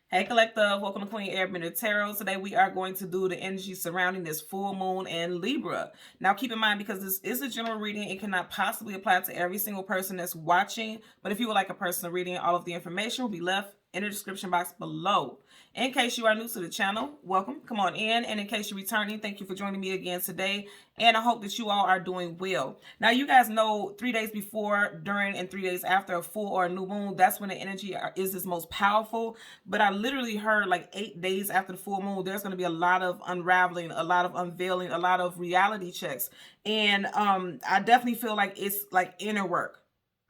Hey Collective, welcome to Queen Airbender Tarot. Today we are going to do the energy surrounding this full moon and Libra. Now keep in mind, because this is a general reading, it cannot possibly apply to every single person that's watching. But if you would like a personal reading, all of the information will be left in the description box below. In case you are new to the channel, welcome, come on in. And in case you're returning, thank you for joining me again today. And I hope that you all are doing well. Now you guys know 3 days before, during, and 3 days after a full or a new moon, that's when the energy is its most powerful. But I literally heard like 8 days after the full moon, there's going to be a lot of unraveling, a lot of unveiling, a lot of reality checks. And I definitely feel like it's like inner work.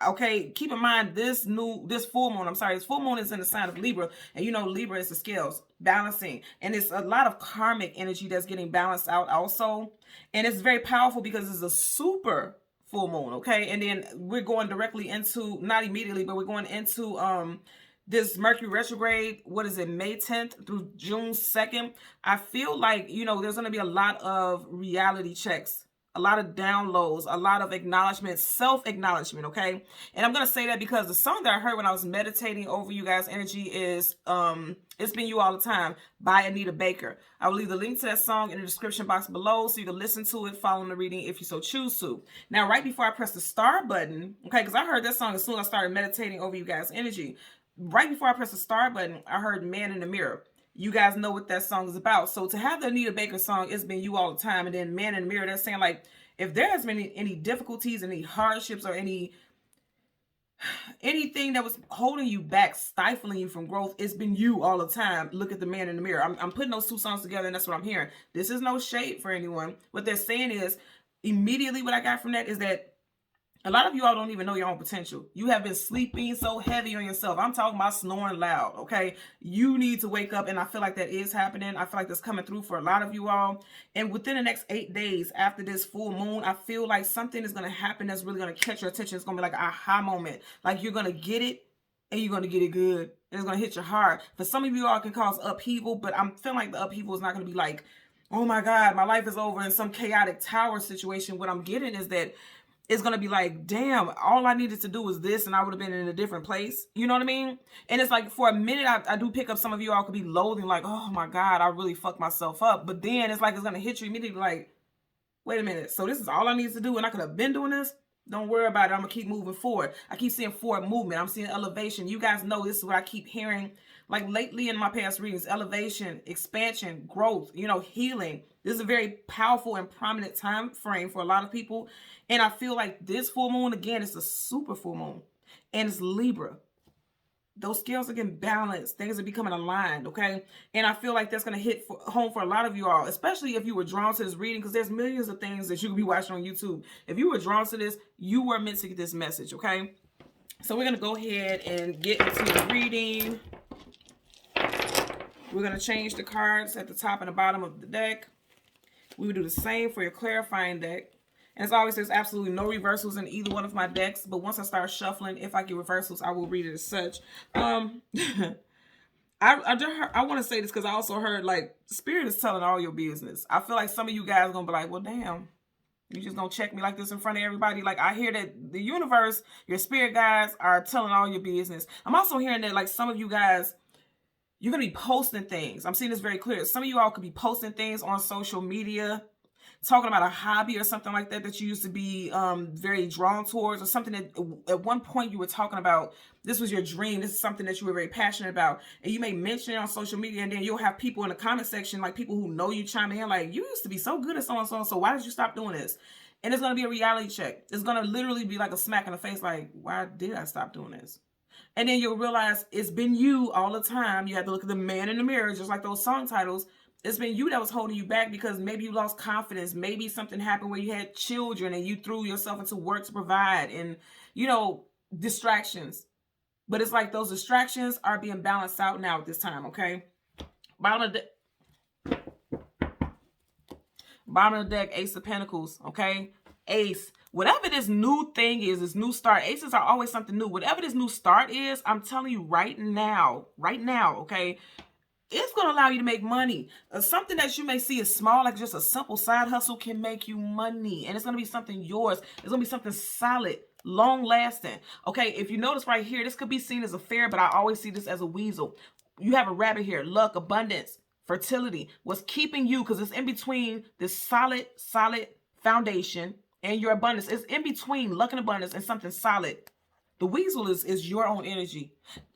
Okay, keep in mind this full moon, this full moon is in the sign of Libra, and you know Libra is the scales, balancing, and it's a lot of karmic energy that's getting balanced out also. And it's very powerful because it's a super full moon, okay? And then we're going directly into, not immediately, but we're going into this Mercury retrograde, what is it, May 10th through June 2nd. I feel like, you know, there's going to be a lot of reality checks, a lot of downloads, a lot of acknowledgement, self-acknowledgement, okay? And I'm going to say that because the song that I heard when I was meditating over you guys' energy is It's Been You All the Time by Anita Baker. I will leave the link to that song in the description box below so you can listen to it following the reading if you so choose to. Now, right before I press the star button, okay, because I heard that song as soon as I started meditating over you guys' energy. Right before I press the star button, I heard Man in the Mirror. You guys know what that song is about. So to have the Anita Baker song, It's Been You All the Time, and then Man in the Mirror, they're saying like, if there has been any difficulties, any hardships, or anything that was holding you back, stifling you from growth, it's been you all the time. Look at the Man in the Mirror. I'm putting those two songs together, and that's what I'm hearing. This is no shade for anyone. What they're saying is, immediately what I got from that is that a lot of you all don't even know your own potential. You have been sleeping so heavy on yourself. I'm talking about snoring loud, okay? You need to wake up, and I feel like that is happening. I feel like that's coming through for a lot of you all. And within the next 8 days after this full moon, I feel like something is going to happen that's really going to catch your attention. It's going to be like an aha moment. Like you're going to get it, and you're going to get it good. And it's going to hit your heart. For some of you all, it can cause upheaval, but I'm feeling like the upheaval is not going to be like, oh my God, my life is over in some chaotic tower situation. What I'm getting is that it's going to be like, damn, all I needed to do was this and I would have been in a different place. You know what I mean? And it's like for a minute, I do pick up some of you all could be loathing like, oh my God, I really fucked myself up. But then it's like it's going to hit you immediately like, wait a minute. So this is all I need to do and I could have been doing this? Don't worry about it. I'm going to keep moving forward. I keep seeing forward movement. I'm seeing elevation. You guys know this is what I keep hearing. Like lately in my past readings, elevation, expansion, growth, you know, healing. This is a very powerful and prominent time frame for a lot of people. And I feel like this full moon, again, it's a super full moon. And it's Libra. Those scales are getting balanced. Things are becoming aligned, okay? And I feel like that's going to hit home for a lot of you all, especially if you were drawn to this reading, because there's millions of things that you could be watching on YouTube. If you were drawn to this, you were meant to get this message, okay? So we're going to go ahead and get into the reading. We're going to change the cards at the top and the bottom of the deck. We will do the same for your clarifying deck. And as always, there's absolutely no reversals in either one of my decks. But once I start shuffling, if I get reversals, I will read it as such. I want to say this because I also heard, like, Spirit is telling all your business. I feel like some of you guys are going to be like, well, damn. You just going to check me like this in front of everybody? Like, I hear that the universe, your spirit guides are telling all your business. I'm also hearing that, like, some of you guys, you're going to be posting things. I'm seeing this very clear. Some of you all could be posting things on social media, talking about a hobby or something like that that you used to be very drawn towards, or something that at one point you were talking about. This was your dream. This is something that you were very passionate about. And you may mention it on social media, and then you'll have people in the comment section, like people who know you, chiming in like, you used to be so good at so-and-so, so why did you stop doing this? And it's going to be a reality check. It's going to literally be like a smack in the face, like, why did I stop doing this? And then you'll realize it's been you all the time. You have to look at the man in the mirror, just like those song titles. It's been you that was holding you back because maybe you lost confidence. Maybe something happened where you had children and you threw yourself into work to provide and, you know, distractions. But it's like those distractions are being balanced out now at this time, okay? Bottom of the deck, Ace of Pentacles, okay? Ace. Whatever this new thing is, this new start, aces are always something new. Whatever this new start is, I'm telling you right now, okay? It's going to allow you to make money. Something that you may see as small, like just a simple side hustle, can make you money. And it's going to be something yours. It's going to be something solid, long lasting. Okay, if you notice right here, this could be seen as a fair, but I always see this as a weasel. You have a rabbit here. Luck, abundance, fertility. What's keeping you, because it's in between this solid foundation and your abundance. It's in between luck and abundance and something solid. The weasel is your own energy.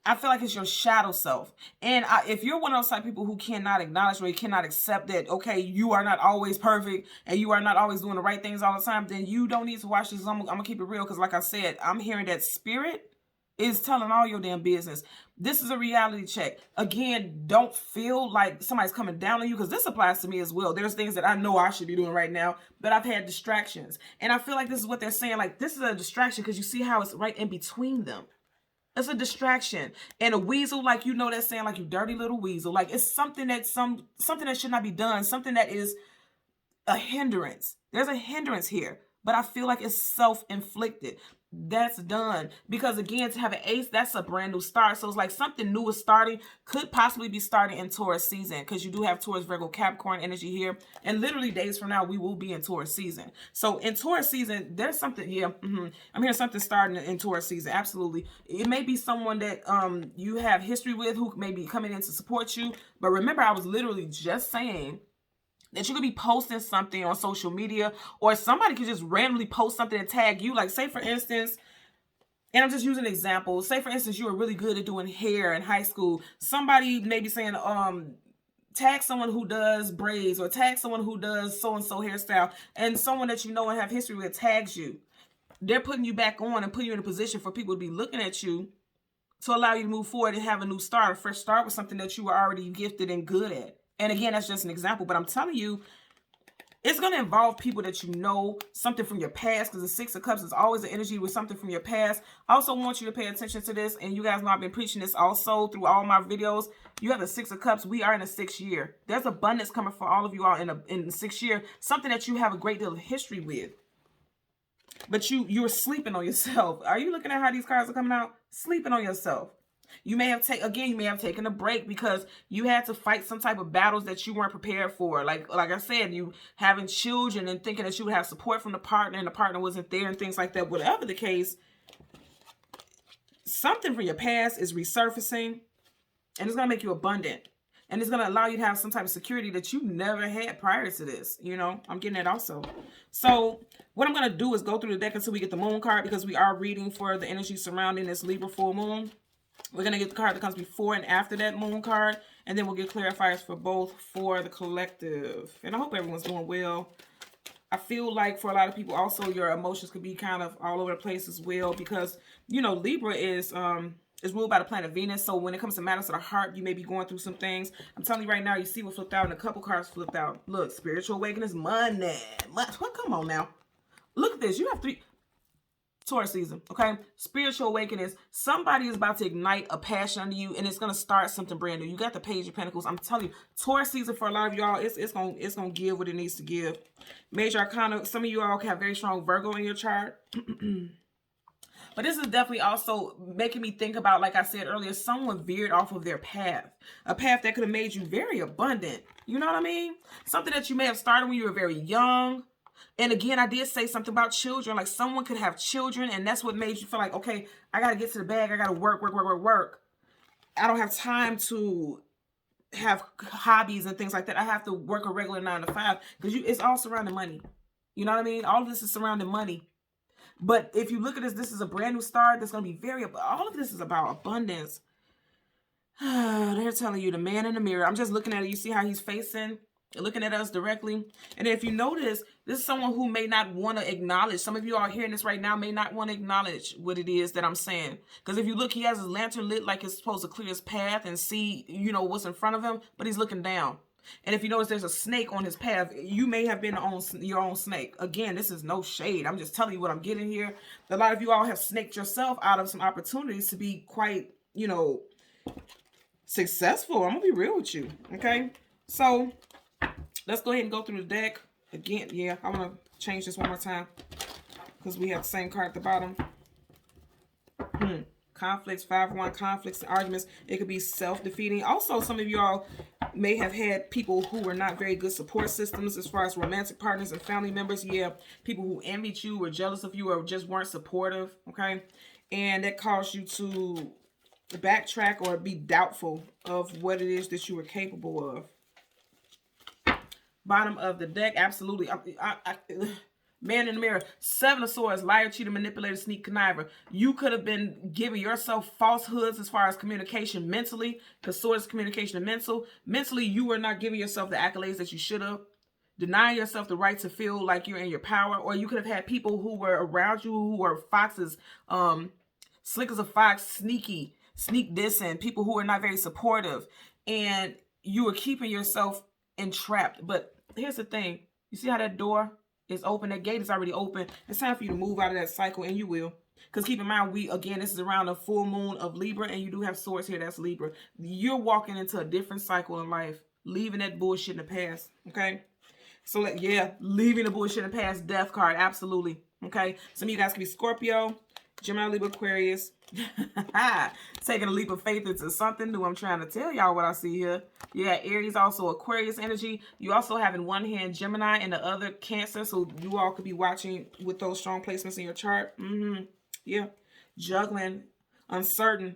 I feel like it's your shadow self. And if you're one of those type of people who cannot acknowledge or you cannot accept that, okay, you are not always perfect and you are not always doing the right things all the time, then you don't need to watch this. I'm going to keep it real because like I said, I'm hearing that spirit is telling all your damn business. This is a reality check. Again, don't feel like somebody's coming down on you, because this applies to me as well. There's things that I know I should be doing right now, but I've had distractions. And I feel like this is what they're saying. Like, this is a distraction because you see how it's right in between them. It's a distraction. And a weasel, like, you know, that's saying like, you dirty little weasel. Like, it's something that something that should not be done. Something that is a hindrance. There's a hindrance here. But I feel like it's self-inflicted. That's done. Because again, to have an ace, that's a brand new start. So it's like something new is starting. Could possibly be starting in Taurus season, because you do have Taurus, Virgo, Capricorn energy here. And literally days from now, we will be in Taurus season. So in Taurus season, there's something, I'm hearing something starting in Taurus season. Absolutely. It may be someone that you have history with who may be coming in to support you. But remember, I was literally just saying that you could be posting something on social media, or somebody could just randomly post something and tag you. Like, say for instance, and I'm just using an example. Say for instance, you were really good at doing hair in high school. Somebody may be saying, tag someone who does braids, or tag someone who does so-and-so hairstyle, and someone that you know and have history with tags you. They're putting you back on and putting you in a position for people to be looking at you to allow you to move forward and have a new start, a fresh start with something that you were already gifted and good at. And again, that's just an example, but I'm telling you, it's going to involve people that you know, something from your past, because the Six of Cups is always an energy with something from your past. I also want you to pay attention to this, and you guys know I've been preaching this also through all my videos. You have the Six of Cups. We are in the 6th year. There's abundance coming for all of you all in the 6th year, something that you have a great deal of history with. But you're sleeping on yourself. Are you looking at how these cards are coming out? Sleeping on yourself. You may have taken a break because you had to fight some type of battles that you weren't prepared for. Like I said, you having children and thinking that you would have support from the partner and the partner wasn't there and things like that. Whatever the case, something from your past is resurfacing, and it's going to make you abundant. And it's going to allow you to have some type of security that you never had prior to this. You know, I'm getting that also. So what I'm going to do is go through the deck until we get the moon card, because we are reading for the energy surrounding this Libra full moon. We're going to get the card that comes before and after that moon card. And then we'll get clarifiers for both for the collective. And I hope everyone's doing well. I feel like for a lot of people also, your emotions could be kind of all over the place as well. Because, you know, Libra is ruled by the planet Venus. So when it comes to matters of the heart, you may be going through some things. I'm telling you right now, you see what flipped out and a couple cards flipped out. Look, spiritual awakening is money. Come on now. Look at this. You have 3... Taurus season, okay? Spiritual awakenings. Somebody is about to ignite a passion under you, and it's going to start something brand new. You got the Page of Pentacles. I'm telling you, Taurus season for a lot of y'all, it's gonna give what it needs to give. Major Arcana. Some of you all have very strong Virgo in your chart. But this is definitely also making me think about, like I said earlier, someone veered off of their path. A path that could have made you very abundant. You know what I mean? Something that you may have started when you were very young. And again, I did say something about children. Like, someone could have children, and that's what made you feel like, okay, I got to get to the bag. I got to work. I don't have time to have hobbies and things like that. I have to work a regular 9 to 5, because it's all surrounding money. You know what I mean? All of this is surrounding money. But if you look at this is a brand new start. That's going to be all of this is about abundance. They're telling you the man in the mirror. I'm just looking at it. You see how he's facing? Looking at us directly. And if you notice, this is someone who may not want to acknowledge. Some of you are hearing this right now, may not want to acknowledge what it is that I'm saying. Because if you look, he has his lantern lit like it's supposed to clear his path and see, you know, what's in front of him, but he's looking down. And if you notice there's a snake on his path, you may have been your own snake. Again, this is no shade. I'm just telling you what I'm getting here. A lot of you all have snaked yourself out of some opportunities to be quite, you know, successful. I'm going to be real with you. Okay. So let's go ahead and go through the deck. Again, yeah, I want to change this one more time because we have the same card at the bottom. Conflicts, 5-1, conflicts and arguments. It could be self-defeating. Also, some of you all may have had people who were not very good support systems as far as romantic partners and family members. Yeah, people who envied you or jealous of you or just weren't supportive, okay? And that caused you to backtrack or be doubtful of what it is that you are capable of. Bottom of the deck, absolutely. Man in the mirror, 7 of Swords, liar, cheater, manipulator, sneak, conniver. You could have been giving yourself falsehoods as far as communication mentally, because Swords is communication and mental. Mentally, you were not giving yourself the accolades that you should have. Denying yourself the right to feel like you're in your power, or you could have had people who were around you who were foxes, slick as a fox, sneak dissing, people who are not very supportive, and you were keeping yourself entrapped. But here's the thing, you see how that door is open, that gate is already open. It's time for you to move out of that cycle, and you will. Because keep in mind, this is around the full moon of Libra, and you do have Swords here, that's Libra. You're walking into a different cycle in life, leaving that bullshit in the past, okay? So, yeah, leaving the bullshit in the past, death card, absolutely, okay? Some of you guys can be Scorpio, Gemini, Libra, Aquarius. Taking a leap of faith into something new. I'm trying to tell y'all what I see here. Yeah, Aries, also Aquarius energy. You also have in one hand Gemini and the other Cancer. So you all could be watching with those strong placements in your chart. Yeah. Juggling, uncertain.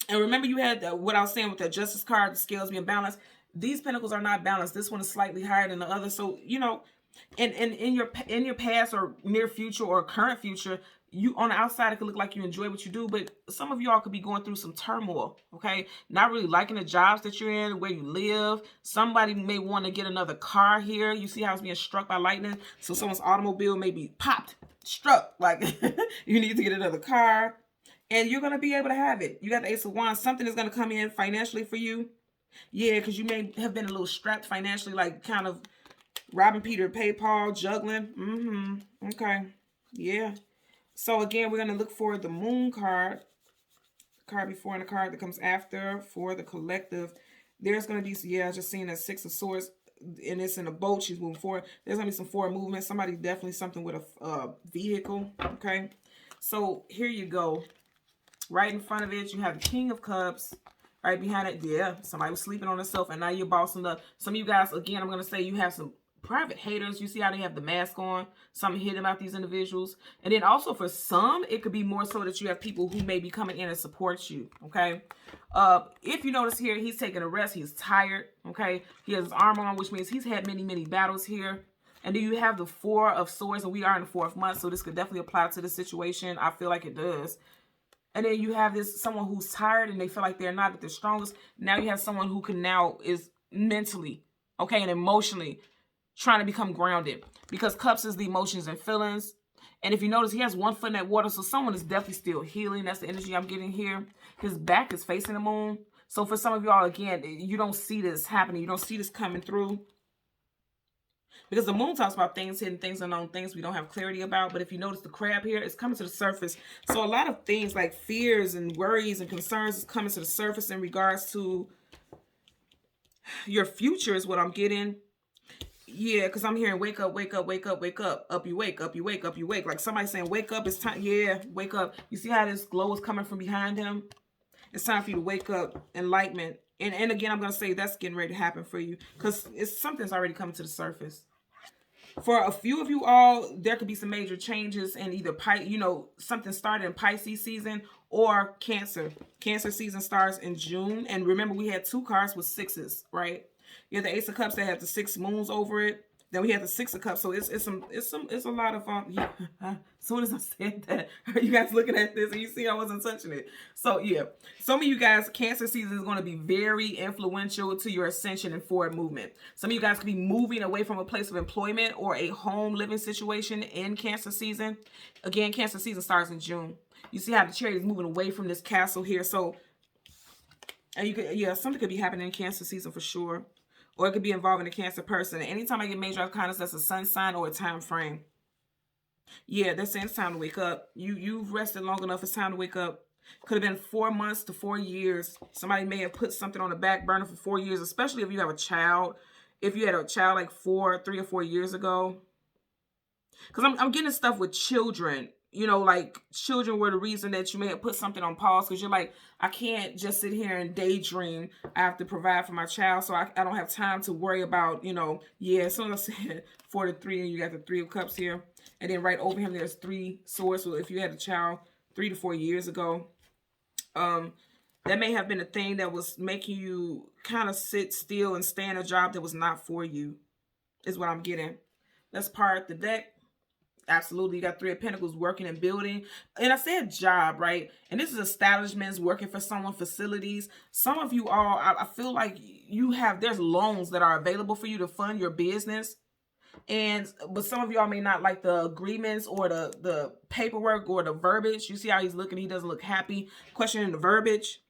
And remember you had what I was saying with the Justice card, the scales being balanced. These pentacles are not balanced. This one is slightly higher than the other. So, you know, and in your past or near future or current future, you on the outside, it could look like you enjoy what you do, but some of y'all could be going through some turmoil, okay? Not really liking the jobs that you're in, where you live. Somebody may want to get another car here. You see how it's being struck by lightning? So someone's automobile may be popped, struck. Like, you need to get another car, and you're going to be able to have it. You got the Ace of Wands. Something is going to come in financially for you. Yeah, because you may have been a little strapped financially, like kind of robbing Peter to pay Paul, juggling. Okay. Yeah. So again, we're going to look for the Moon card, the card before and the card that comes after for the collective. There's going to be, yeah, just seeing that 6 of Swords, and it's in a boat. She's moving forward. There's going to be some forward movement. Somebody definitely something with a vehicle, okay? So here you go. Right in front of it, you have the King of Cups. Right behind it, yeah, somebody was sleeping on herself, and now you're bossing up. Some of you guys, again, I'm going to say you have some private haters. You see how they have the mask on, something hidden about these individuals. And then also for some, it could be more so that you have people who may be coming in and support you, okay? If you notice here, he's taking a rest. He's tired, okay? He has his armor on, which means he's had many, many battles here. And then you have the 4 of Swords, and we are in the 4th month, so this could definitely apply to the situation. I feel like it does. And then you have someone who's tired and they feel like they're not at their strongest. Now you have someone who is mentally, okay, and emotionally trying to become grounded, because Cups is the emotions and feelings. And if you notice, he has one foot in that water, so someone is definitely still healing. That's the energy I'm getting here. His back is facing the moon. So for some of y'all, again, you don't see this happening. You don't see this coming through. Because the moon talks about things, hidden things, unknown things we don't have clarity about. But if you notice the crab here, it's coming to the surface. So a lot of things like fears and worries and concerns is coming to the surface in regards to your future is what I'm getting. Yeah, because I'm hearing wake up, wake up, wake up, wake up. Up you wake, up you wake, up you wake. Like somebody saying wake up, it's time. Yeah, wake up. You see how this glow is coming from behind him? It's time for you to wake up, enlightenment. And again, I'm going to say that's getting ready to happen for you, because something's already coming to the surface. For a few of you all, there could be some major changes in either, something started in Pisces season or Cancer. Cancer season starts in June. And remember, we had 2 cards with 6s, right? You have the Ace of Cups that have the 6 moons over it. Then we have the 6 of Cups. So it's a lot of yeah. As soon as I said that, you guys looking at this and you see I wasn't touching it. So yeah, some of you guys, Cancer season is going to be very influential to your ascension and forward movement. Some of you guys could be moving away from a place of employment or a home living situation in Cancer season. Again, Cancer season starts in June. You see how the Chariot is moving away from this castle here. So, and something could be happening in Cancer season for sure. Or it could be involving a Cancer person. Anytime I get major arcanas, that's a sun sign or a time frame. Yeah, they're saying it's time to wake up. You've rested long enough. It's time to wake up. Could have been 4 months to 4 years. Somebody may have put something on the back burner for 4 years, especially if you have a child. If you had a child like 3 or 4 years ago. Because I'm getting stuff with children. Like children were the reason that you may have put something on pause, because you're like, I can't just sit here and daydream. I have to provide for my child, so I don't have time to worry about, as soon as I said 4 to 3, and you got the 3 of Cups here. And then right over him, there's 3 swords. So if you had a child 3 to 4 years ago, That may have been a thing that was making you kind of sit still and stay in a job that was not for you, is what I'm getting. Let's part the deck. Absolutely. You got Three of Pentacles, working and building. And I said job, right? And this is establishments, working for someone, facilities. Some of you all, I feel like there's loans that are available for you to fund your business. But some of y'all may not like the agreements or the paperwork or the verbiage. You see how he's looking? He doesn't look happy. Questioning the verbiage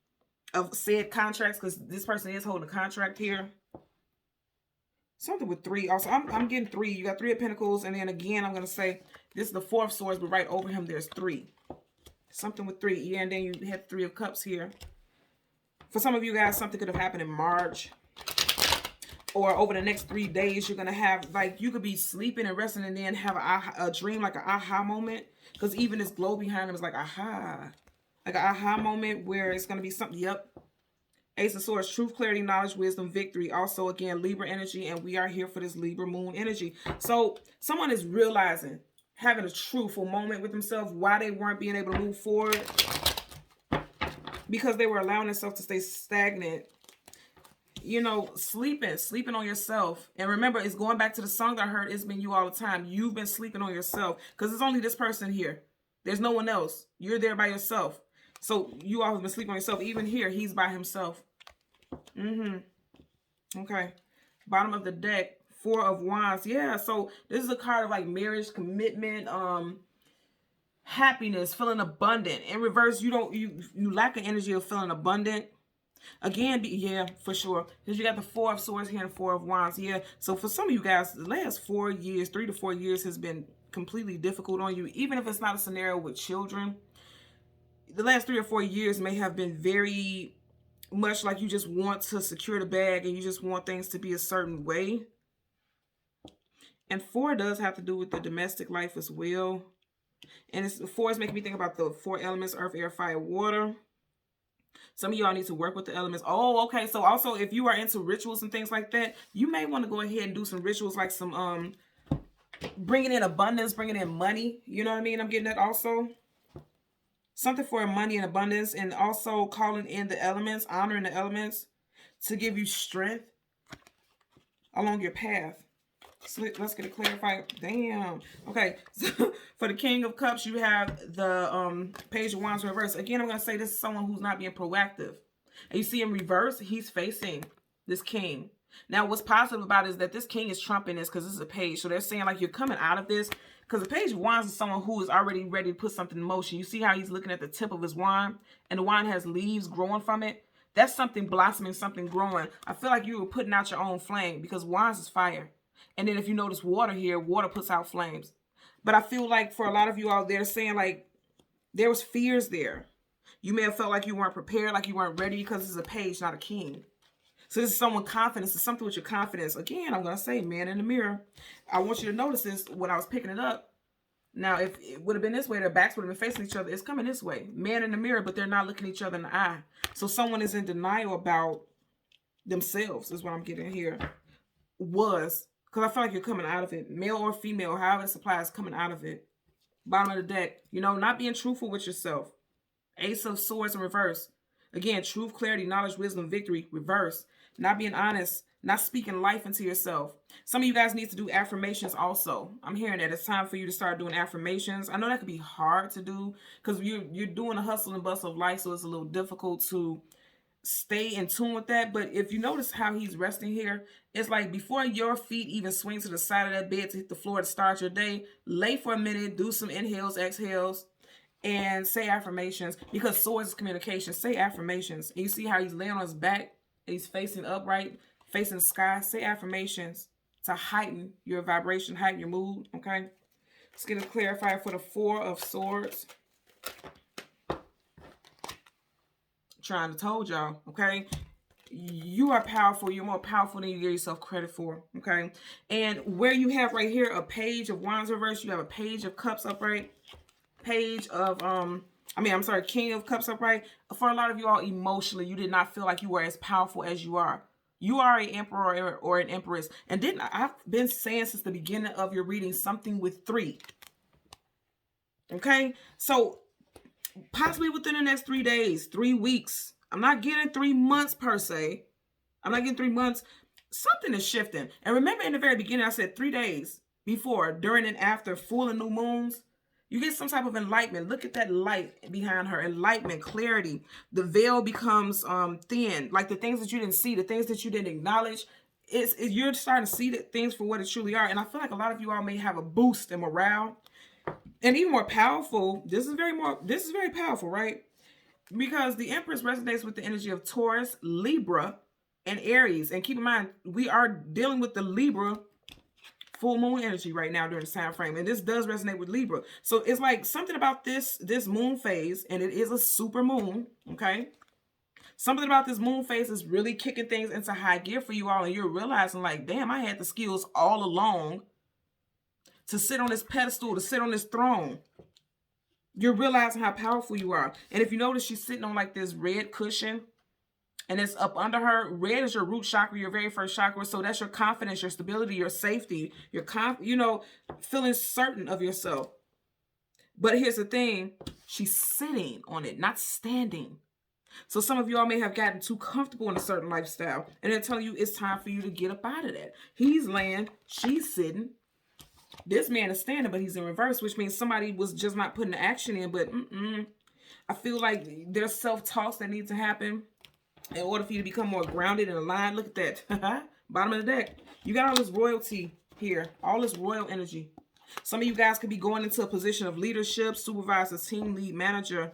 of said contracts, because this person is holding a contract here. Something with 3 also. I'm getting 3. You got 3 of Pentacles, and then again, I'm going to say this is the 4 of Swords, but right over him, there's 3. Something with 3. Yeah, and then you have 3 of Cups here. For some of you guys, something could have happened in March. Or over the next 3 days, you're going to have, like, you could be sleeping and resting and then have a dream, like an aha moment. Because even this glow behind him is like aha. Like an aha moment where it's going to be something, yep. Ace of Swords, truth, clarity, knowledge, wisdom, victory. Also, again, Libra energy, and we are here for this Libra moon energy. So someone is realizing, having a truthful moment with themselves, why they weren't being able to move forward. Because they were allowing themselves to stay stagnant. You know, sleeping on yourself. And remember, it's going back to the song that I heard, It's Been You All the Time. You've been sleeping on yourself. Because it's only this person here. There's no one else. You're there by yourself. So you all have been sleeping on yourself. Even here, he's by himself. Okay. Bottom of the deck, 4 of Wands. Yeah, so this is a card of like marriage, commitment, happiness, feeling abundant. In reverse, you lack an energy of feeling abundant. Again, yeah, for sure. Because you got the 4 of Swords here and 4 of Wands. Yeah. So for some of you guys, the last 4 years, 3 to 4 years has been completely difficult on you. Even if it's not a scenario with children. The last 3 or 4 years may have been very much like you just want to secure the bag and you just want things to be a certain way. And 4 does have to do with the domestic life as well. And 4 is making me think about the 4 elements: earth, air, fire, water. Some of y'all need to work with the elements. Oh, okay. So also, if you are into rituals and things like that, you may want to go ahead and do some rituals, like some bringing in abundance, bringing in money. You know what I mean? I'm getting that also. Something for money and abundance, and also calling in the elements, honoring the elements to give you strength along your path. So let's get it clarified. Damn. Okay. So for the King of Cups, you have the Page of Wands reverse. Again, I'm going to say this is someone who's not being proactive. And you see in reverse, he's facing this king. Now, what's positive about it is that this king is trumping this because this is a page. So they're saying like you're coming out of this. Because the Page of Wands is someone who is already ready to put something in motion. You see how he's looking at the tip of his wand, and the wand has leaves growing from it. That's something blossoming, something growing. I feel like you were putting out your own flame, because wands is fire. And then if you notice water here, water puts out flames. But I feel like for a lot of you out there saying like there was fears there. You may have felt like you weren't prepared, like you weren't ready, because this is a page, not a king. So this is someone confidence. It's something with your confidence. Again, I'm going to say, man in the mirror. I want you to notice this when I was picking it up. Now, if it would have been this way, their backs would have been facing each other. It's coming this way. Man in the mirror, but they're not looking each other in the eye. So someone is in denial about themselves, is what I'm getting here. Because I feel like you're coming out of it. Male or female, however it applies, coming out of it. Bottom of the deck. You know, not being truthful with yourself. Ace of Swords in reverse. Again, truth, clarity, knowledge, wisdom, victory, reverse. Not being honest, not speaking life into yourself. Some of you guys need to do affirmations also. I'm hearing that it's time for you to start doing affirmations. I know that could be hard to do because you're doing the hustle and bustle of life, so it's a little difficult to stay in tune with that. But if you notice how he's resting here, it's like before your feet even swing to the side of that bed to hit the floor to start your day, lay for a minute, do some inhales, exhales, and say affirmations, because swords is communication. Say affirmations. And you see how he's laying on his back? He's facing upright, facing the sky. Say affirmations to heighten your vibration, heighten your mood, okay? Let's get it clarified for the 4 of Swords. Trying to told y'all, okay? You are powerful. You're more powerful than you give yourself credit for, okay? And where you have right here a Page of Wands reverse, you have a Page of Cups upright, Page of, King of Cups upright. For a lot of you all, emotionally, you did not feel like you were as powerful as you are. You are an emperor or an empress. And I've been saying since the beginning of your reading something with 3. Okay? So possibly within the next 3 days, 3 weeks, I'm not getting 3 months per se. I'm not getting 3 months. Something is shifting. And remember in the very beginning, I said 3 days before, during, and after full and new moons, you get some type of enlightenment. Look at that light behind her. Enlightenment, clarity. The veil becomes thin. Like the things that you didn't see, the things that you didn't acknowledge, you're starting to see the things for what it truly are. And I feel like a lot of you all may have a boost in morale. And even more powerful, this is very powerful, right? Because the Empress resonates with the energy of Taurus, Libra, and Aries. And keep in mind, we are dealing with the Libra full moon energy right now during this time frame, and this does resonate with Libra. So it's like something about this moon phase, and it is a super moon, okay? Something about this moon phase is really kicking things into high gear for you all, and you're realizing like, damn, I had the skills all along to sit on this pedestal, to sit on this throne. You're realizing how powerful you are. And if you notice, she's sitting on like this red cushion, and it's up under her. Red is your root chakra, your very first chakra. So that's your confidence, your stability, your safety, your feeling certain of yourself. But here's the thing, she's sitting on it, not standing. So some of y'all may have gotten too comfortable in a certain lifestyle, and they're telling you it's time for you to get up out of that. He's laying, she's sitting. This man is standing, but he's in reverse, which means somebody was just not putting the action in. But I feel like there's self-talks that need to happen in order for you to become more grounded and aligned. Look at that. Bottom of the deck. You got all this royalty here. All this royal energy. Some of you guys could be going into a position of leadership, supervisor, team lead, manager,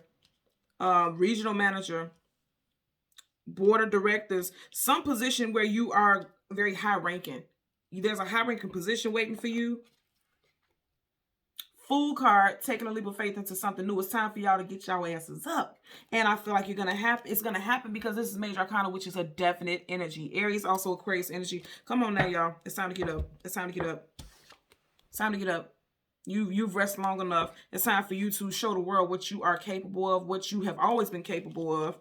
regional manager, board of directors. Some position where you are very high ranking. There's a high ranking position waiting for you. Fool card, taking a leap of faith into something new. It's time for y'all to get y'all asses up. And I feel like it's going to happen because this is major arcana, which is a definite energy. Aries, also Aquarius energy. Come on now, y'all. It's time to get up. It's time to get up. It's time to get up. You've rested long enough. It's time for you to show the world what you are capable of, what you have always been capable of.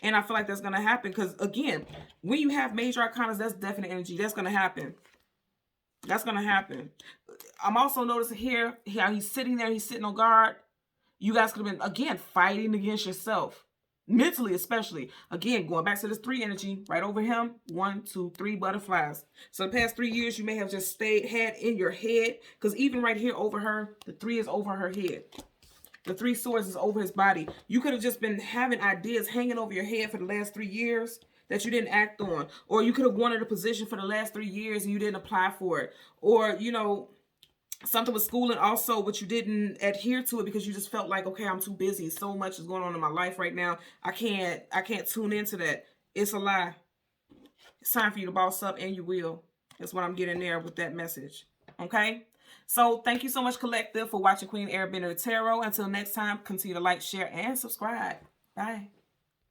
And I feel like that's going to happen because, again, when you have major arcanas, that's definite energy. That's going to happen. That's going to happen. I'm also noticing here how he's sitting there. He's sitting on guard. You guys could have been, again, fighting against yourself. Mentally, especially. Again, going back to this 3 energy. Right over him. 1, 2, 3 butterflies. So the past 3 years, you may have just had in your head. Because even right here over her, the 3 is over her head. The 3 swords is over his body. You could have just been having ideas hanging over your head for the last 3 years that you didn't act on. Or you could have wanted a position for the last 3 years and you didn't apply for it. Or, something with schooling also, but you didn't adhere to it because you just felt like, okay, I'm too busy. So much is going on in my life right now. I can't tune into that. It's a lie. It's time for you to boss up, and you will. That's what I'm getting there with that message. Okay? So thank you so much, Collective, for watching Queen Airbender Tarot. Until next time, continue to like, share, and subscribe. Bye.